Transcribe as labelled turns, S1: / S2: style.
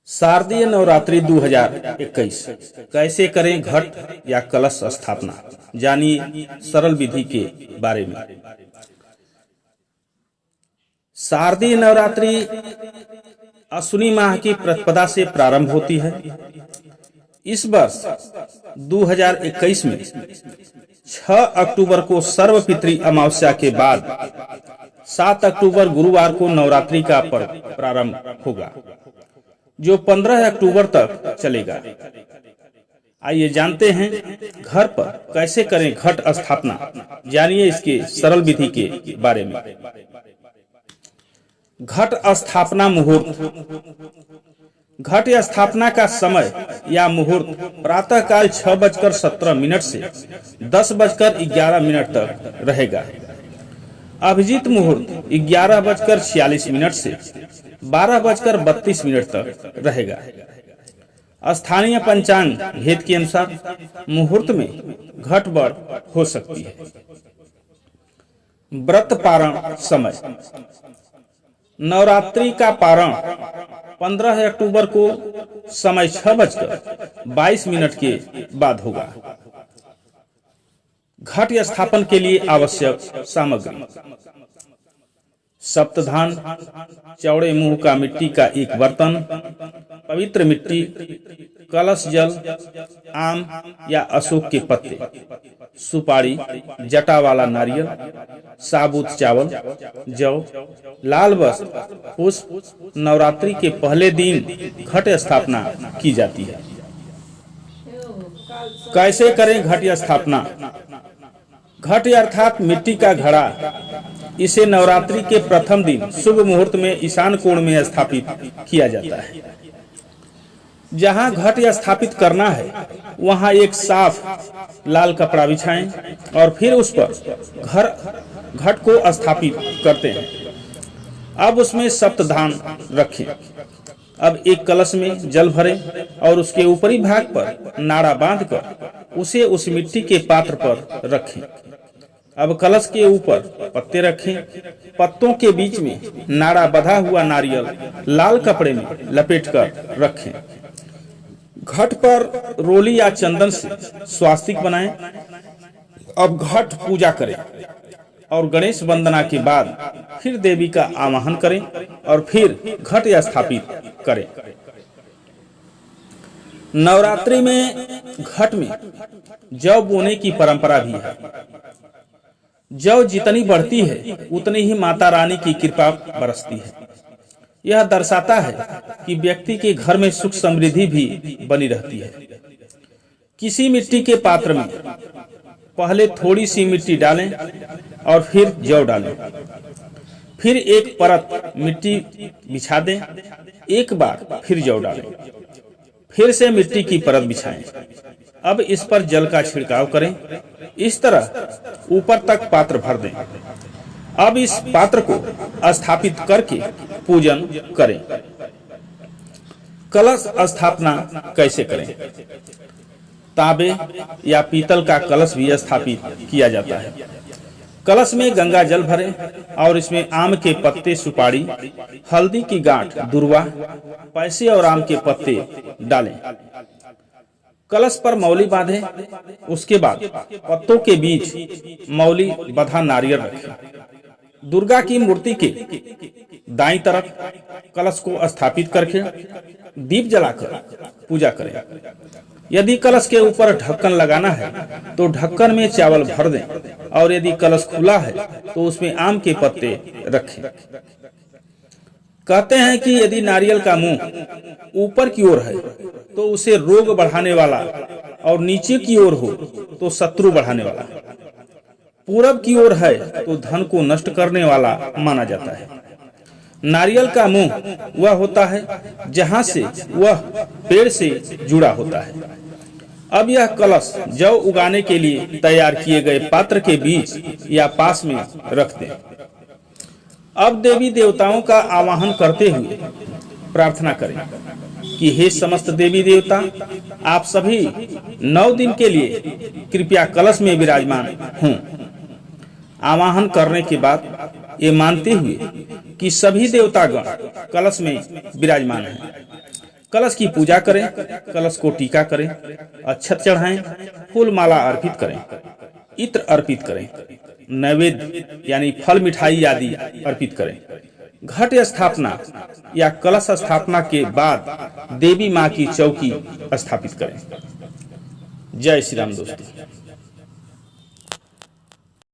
S1: शारदीय नवरात्रि 2021 कैसे करें घट या कलश स्थापना, जानिए सरल विधि के बारे में। शारदीय नवरात्रि अश्विनी माह की प्रतिपदा से प्रारंभ होती है। इस वर्ष 2021 में 6 अक्टूबर को सर्वपितृ अमावस्या के बाद 7 अक्टूबर गुरुवार को नवरात्रि का पर्व प्रारंभ होगा, जो 15 अक्टूबर तक चलेगा। आइए जानते हैं घर पर कैसे करें घट स्थापना, जानिए इसके सरल विधि के बारे में। घट स्थापना मुहूर्त। घट स्थापना का समय या मुहूर्त प्रातः काल 6:17 से 10:11 तक रहेगा। अभिजीत मुहूर्त 11:46 से 12:32 तक रहेगा। स्थानीय पंचांग भेद के अनुसार मुहूर्त में घट बढ़ हो सकती है। व्रत पारण समय। नवरात्रि का पारण 15 अक्टूबर को समय 6:22 के बाद होगा। घट स्थापन के लिए आवश्यक सामग्री: सप्तधान, चौड़े मुंह का मिट्टी का एक बर्तन, पवित्र मिट्टी, कलश जल, आम या अशोक के पत्ते, सुपारी, जटा वाला नारियल, साबुत चावल, जौ, लाल वस्त्र, पुष्प। नवरात्रि के पहले दिन घट स्थापना की जाती है। कैसे करें घट स्थापना? घट अर्थात मिट्टी का घड़ा, इसे नवरात्रि के प्रथम दिन शुभ मुहूर्त में ईशान कोण में स्थापित किया जाता है। जहां घट स्थापित करना है वहां एक साफ लाल कपड़ा बिछाएं और फिर उस पर घट को स्थापित करते हैं। अब उसमें सप्तधान रखें। अब एक कलश में जल भरें और उसके ऊपरी भाग पर नाड़ा बांधकर उसे उस मिट्टी के पात्र पर रखें। अब कलश के ऊपर पत्ते रखें। पत्तों के बीच में नाड़ा बंधा हुआ नारियल लाल कपड़े में लपेटकर रखें। घट पर रोली या चंदन से स्वास्तिक बनाएं। अब घट पूजा करें और गणेश वंदना के बाद फिर देवी का आवाहन करें और फिर घट स्थापित करें। नवरात्रि में घट में जौ बोने की परंपरा भी है। जौ जितनी बढ़ती है उतनी ही माता रानी की कृपा बरसती है। यह दर्शाता है कि व्यक्ति के घर में सुख समृद्धि भी बनी रहती है। किसी मिट्टी के पात्र में पहले थोड़ी सी मिट्टी डालें और फिर जौ डालें। फिर एक परत मिट्टी बिछा दें। एक बार फिर जौ डालें। फिर से मिट्टी की परत बिछाएं। अब इस पर जल का छिड़काव करें। इस तरह ऊपर तक पात्र भर दें। अब इस पात्र को स्थापित करके पूजन करें। कलश स्थापना कैसे करें? तांबे या पीतल का कलश भी स्थापित किया जाता है। कलश में गंगा जल भरें और इसमें आम के पत्ते, सुपारी, हल्दी की गांठ, दुर्वा, पैसे और आम के पत्ते डालें। कलश पर मौली बांधें। उसके बाद पत्तों के बीच मौली बंधा नारियल रखें। दुर्गा की मूर्ति के दाईं तरफ कलश को स्थापित करके दीप जलाकर पूजा करें। यदि कलश के ऊपर ढक्कन लगाना है तो ढक्कन में चावल भर दें और यदि कलश खुला है तो उसमें आम के पत्ते रखें। कहते हैं कि यदि नारियल का मुंह ऊपर की ओर है तो उसे रोग बढ़ाने वाला और नीचे की ओर हो तो शत्रु बढ़ाने वाला, पूरब की ओर है तो धन को नष्ट करने वाला माना जाता है। नारियल का मुंह वह होता है जहां से वह पेड़ से जुड़ा होता है। अब यह कलश जौ उगाने के लिए तैयार किए गए पात्र के बीच या पास में रख दें। अब देवी देवताओं का आवाहन करते हुए प्रार्थना करें कि हे समस्त देवी देवता, आप सभी 9 दिन के लिए कृपया कलश में विराजमान हों। आवाहन करने के बाद ये मानते हुए कि सभी देवतागण कलश में विराजमान हैं, कलश की पूजा करें, कलश को टीका करें, अक्षत चढ़ाएं, फूल माला अर्पित करें, इत्र अर्पित करें, नैवेद्य यानी फल मिठाई आदि अर्पित करें। घट स्थापना या कलश स्थापना के बाद देवी माँ की चौकी स्थापित करें। जय श्री राम दोस्तों।